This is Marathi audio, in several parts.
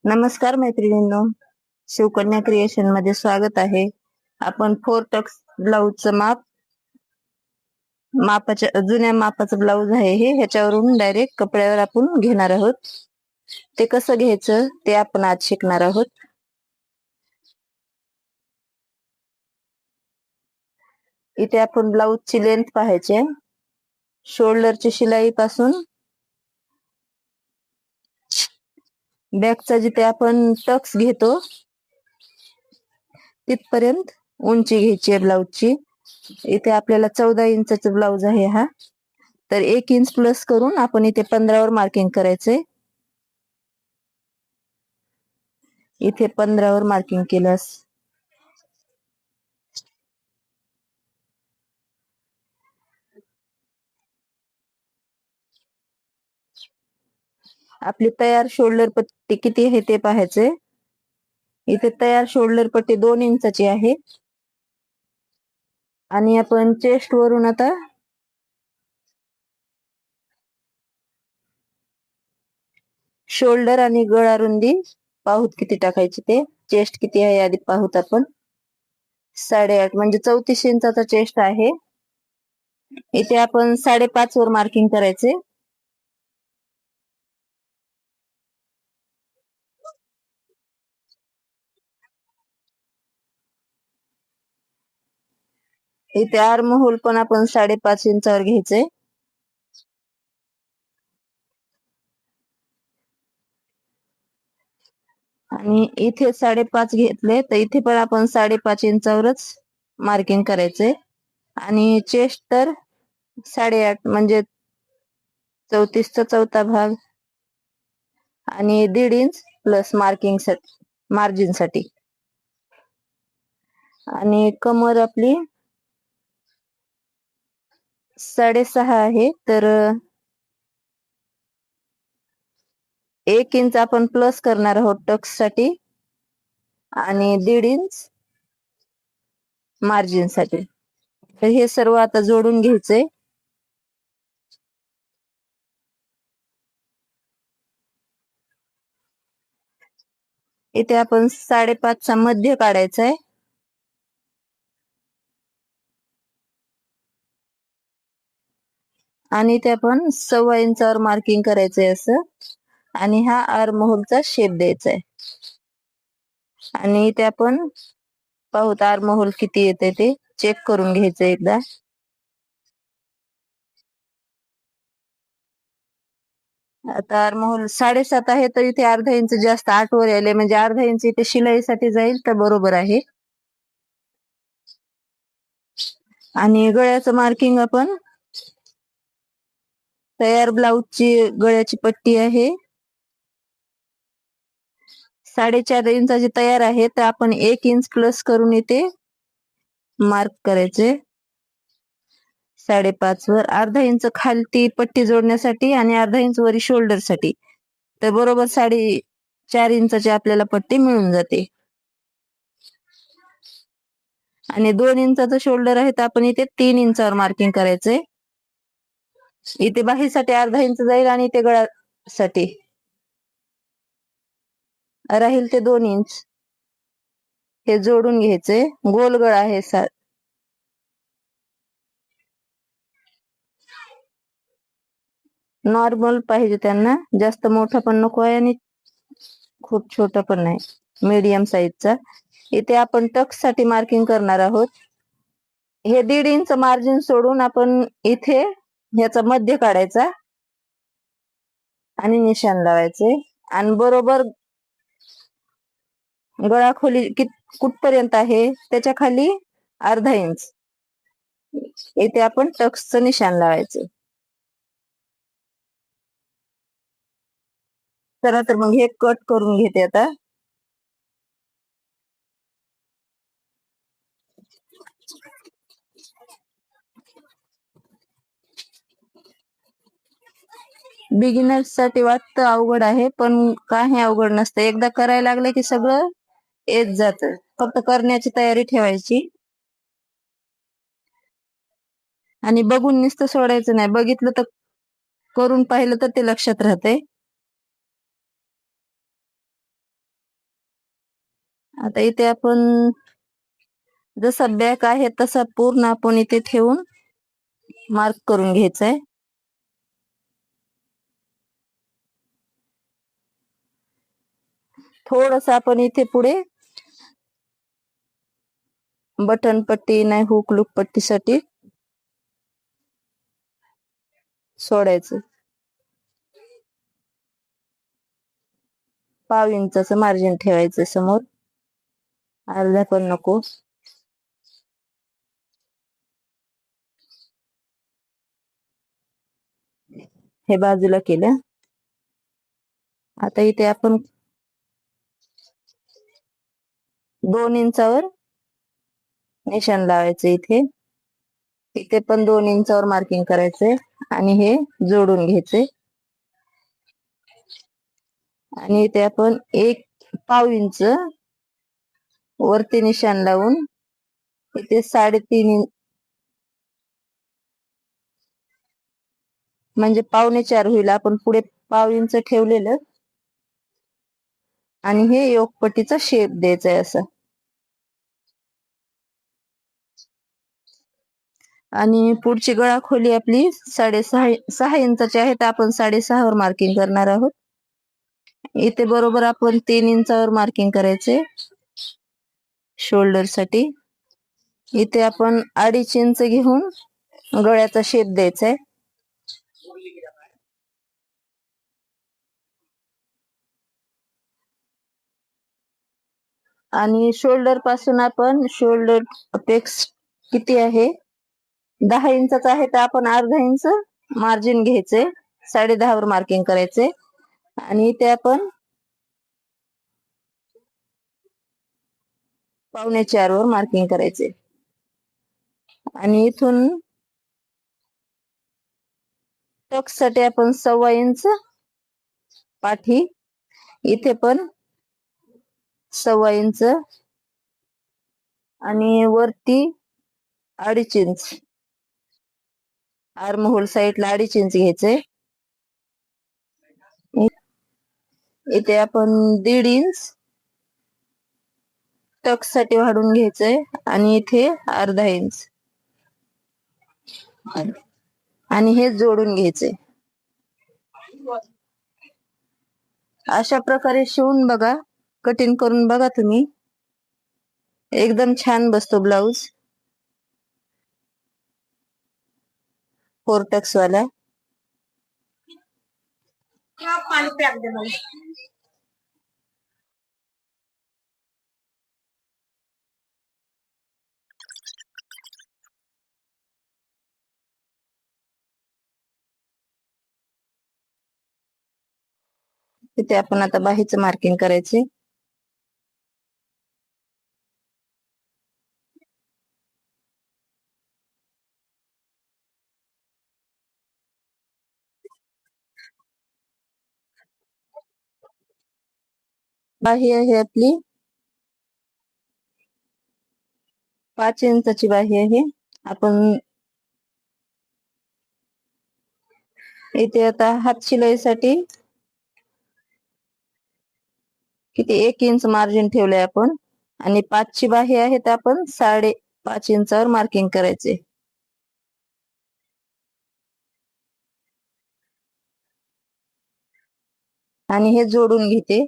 नमस्कार मैत्रिणींनो, शिवकन्या क्रिएशन मध्ये स्वागत आहे. आपण 4 टक्स ब्लाऊजचं मापाच्या जुन्या मापाचं ब्लाऊज आहे हे ह्याच्यावरून डायरेक्ट कपड्यावर आपण घेणार आहोत. ते कसं घ्यायचं ते आपण आज शिकणार आहोत. इथे आपण ब्लाऊजची लेंथ पाहायची आहे. शोल्डरची शिलाई पासून बॅकचा जिथे आपण टक्स घेतो तिथपर्यंत उंची घ्यायची आहे ब्लाऊजची. इथे आपल्याला 14 इंचाचा ब्लाऊज आहे हा, तर 1 इंच प्लस करून आपण इथे 15 वर मार्किंग करायचंय. इथे 15 वर मार्किंग केल्यास आपली तयार शोल्डर पट्टी किती आहे ते पाहायचंय. इथे तयार शोल्डर पट्टी 2 इंचाची आहे आणि आपण चेस्ट वरून आता शोल्डर आणि गळा रुंदी पाहूत किती टाकायची ते. चेस्ट किती आहे आधी पाहूत आपण. 8.5 म्हणजे 34 इंचाचा चेस्ट आहे. इथे आपण 5.5 वर मार्किंग करायचे. इथे आर्म होल पण आपण 5.5 इंचावर घ्यायचे. आणि इथे 5.5 घेतले तर इथे पण आपण 5.5 इंचावरच मार्किंग करायचे. आणि चेस्ट तर 8.5 म्हणजे 34चा चौथा भाग आणि 1.5 इंच प्लस मार्जिन साठी. आणि कमर आपली 6.5 आहे, तर 1 इंच आपण प्लस करणार आहोत टक्स साठी आणि 1.5 इंच मार्जिन साठी. तर हे सर्व आता जोडून घ्यायचंय. इथे आपण 5.5 चा मध्य काढायचा आहे. आणि इथे आपण 1.25 इंचावर मार्किंग करायचंय असं. आणि हा आर्म होलचा शेप द्यायचा आहे. आणि इथे आपण पाहूत आर्म होल किती येते ते चेक करून घ्यायचं एकदा. आता आर्म होल 7.5 आहे, तर इथे अर्धा इंच जास्त 8 वर आले, म्हणजे अर्धा इंच इथे शिलाईसाठी जाईल तर बरोबर आहे. आणि गळ्याचं मार्किंग आपण तयार ब्लाऊजची गळ्याची पट्टी आहे 4.5 इंचाची तयार आहे, तर आपण 1 इंच प्लस करून इथे मार्क करायचे 5.5 वर. अर्धा इंच खालती पट्टी जोडण्यासाठी आणि अर्धा इंच वरी शोल्डर साठी, तर बरोबर 4.5 इंचाची आपल्याला पट्टी मिळून जाते. आणि 2 इंचाचं शोल्डर आहे, तर आपण इथे 3 इंचावर मार्किंग करायचंय. इथे बाहीसाठी अर्धा इंच जाईल आणि इथे गळ्यासाठी राहील ते 2 इंच. हे जोडून घ्यायचे. गोल गळा आहे नॉर्मल पाहिजे त्यांना, जास्त मोठा पण नको आहे आणि खूप छोटा पण नाही, मीडियम साईजचा. इथे आपण टक्स साठी मार्किंग करणार आहोत. हे 1.5 इंच मार्जिन सोडून आपण इथे ह्याचा मध्य काढायचा आणि निशाण लावायचे. आणि बरोबर गळा खोली कुठपर्यंत आहे त्याच्या खाली अर्धा इंच इथे आपण टक्सचं निशाण लावायचं. चला तर मग हे कट करून घेते आता. बिगिनर्स साठी वाटतं अवघड आहे, पण काही अवघड नसतं. एकदा करायला लागलं की सगळं येत जातं. फक्त करण्याची तयारी ठेवायची आणि बघून नुसतं सोडायचं नाही. बघितलं तर, करून पाहिलं तर ते लक्षात राहते. आता इथे आपण जसा बॅक आहे तसा पूर्ण आपण इथे ठेवून मार्क करून घ्यायचंय. थोडस आपण इथे पुढे बटन पट्टी नाही हुक लूक पट्टीसाठी सोडायचं. 1/2 इंचाचं मार्जिन ठेवायचं समोर, अर्धा पण नको. हे बाजूला केलं. आता इथे आपण 2 इंचावर निशाण लावायचं. इथे इथे पण 2 इंचावर मार्किंग करायचंय आणि हे जोडून घ्यायचे. आणि इथे आपण 1/2 इंच वरती निशाण लावून इथे 3.5 इंच म्हणजे 4.25 होईल. आपण पुढे 1/2 इंच ठेवलेलं आणि हे योकपट्टीचा शेप द्यायचा आहे असा. आणि पुढची गळा खोली आपली 6.5 इंचाची आहे, तर आपण 6.5 वर मार्किंग करणार आहोत. इथे बरोबर आपण 3 इंचावर मार्किंग करायचे शोल्डर साठी. इथे आपण 2.5 इंच घेऊन गळ्याचा शेप द्यायचा आहे. आणि शोल्डर पासून आपण शोल्डर अपेक्स किती आहे, 10 इंचाचा आहे, तर आपण अर्धा इंच मार्जिन घ्यायचे. 10.5 वर मार्किंग करायचे आणि इथे आपण 4.25 वर मार्किंग करायचे. आणि इथून टक्स साठी आपण 1/2 इंच पाठी, इथे पण 1/2 इंच आणि वरती 2.5 इंच. आर्म होल साईडला 2.5 इंच घ्यायचे. इथे आपण 1.5 इंच टक्स साठी वाढून घ्यायचंय आणि इथे अर्धा इंच आणि हे जोडून घ्यायचे. अशा प्रकारे शिवून बघा, कटिंग करून बघा तुम्ही, एकदम छान बसतो ब्लाऊज 4 टक्स वाला. तिथे आपण आता बाहीचं मार्किंग करायचे. बाही आहे आपली 5 इंचाची बाही आहे. आपण इथे आता हात शिलाईसाठी किती 1 इंच मार्जिन ठेवलंय आपण आणि 5 ची बाही आहे, तर आपण 5.5 इंचावर मार्किंग करायचे. आणि हे जोडून घेते.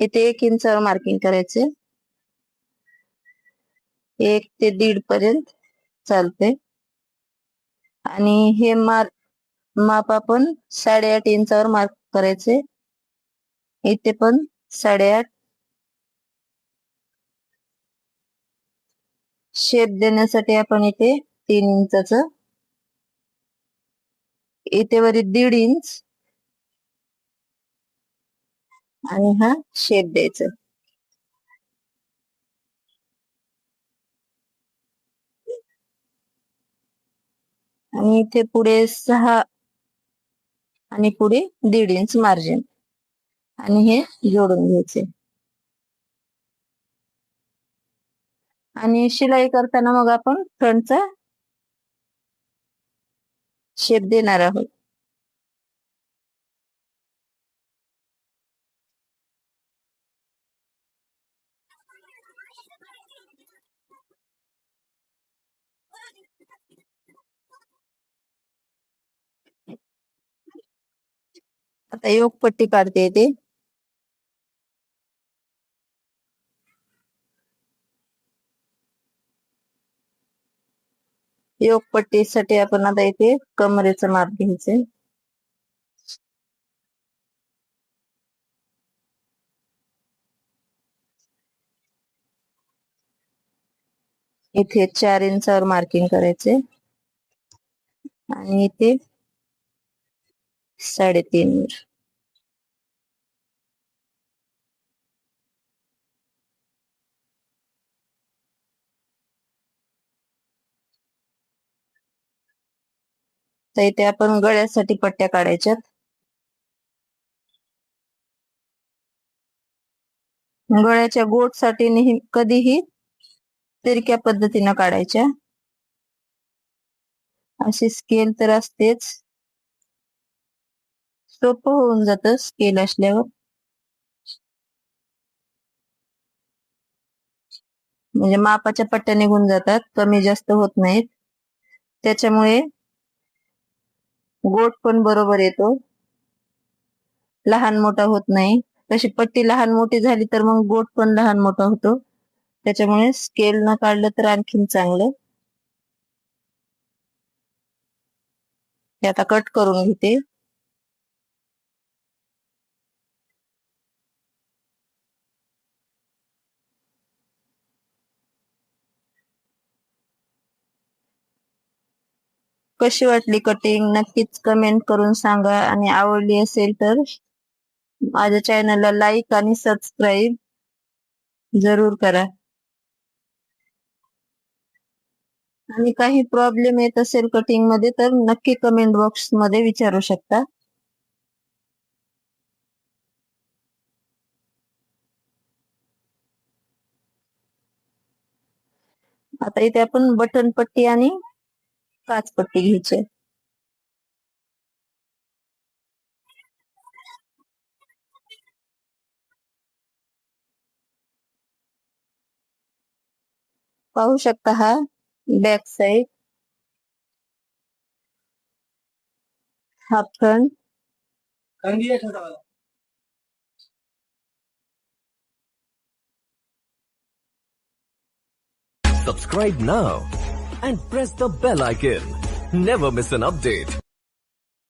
इथे 1 इंचावर मार्किंग करायचे. 1 ते 1.5 पर्यंत चालते. आणि हे माप आपण 8.5 इंचावर मार्क करायचे. इथे पण 8.5. शेप देण्यासाठी आपण इथे 3 इंचाचं, इथे वरी 1.5 इंच आणि हा शेप द्यायचा. आणि इथे पुढे 6 आणि पुढे 1.5 इंच मार्जिन आणि हे जोडून घ्यायचे. आणि शिलाई करताना मग आपण फ्रंटचा शेप देणार आहोत. आता योगपट्टी काढते येते. योगपट्टीसाठी आपण आता इथे कमरेचं माप घ्यायचंय. इथे 4 इंचावर मार्किंग करायचे आणि इथे 3.5 वर. तर इथे आपण गळ्यासाठी पट्ट्या काढायच्यात. गळ्याच्या गोटसाठी कधीही तिरक्या पद्धतीनं काढायच्या. अशी स्केल तर असतेच, सोपं होऊन जातं स्केल असल्यावर. म्हणजे मापाच्या पट्ट्या निघून जातात, कमी जास्त होत नाहीत. त्याच्यामुळे गोट पण बरोबर येतो, लहान मोठा होत नाही. तशी पट्टी लहान मोठी झाली तर मग गोट पण लहान मोठा होतो. त्याच्यामुळे स्केल न काढलं तर आणखीन चांगलं. हे आता कट करून घेते. कशी वाटली कटिंग नक्कीच कमेंट करून सांगा, आणि आवडली असेल तर माझ्या चॅनलला लाईक आणि सबस्क्राईब जरूर करा. आणि काही प्रॉब्लेम येत असेल कटिंग मध्ये तर नक्की कमेंट बॉक्स मध्ये विचारू शकता. आता इथे आपण बटन पट्टी आणि काच पट्टी घ्यायची. पाहू शकता हा बॅक साइड, हा front. Subscribe now and press the bell icon. Never miss an update.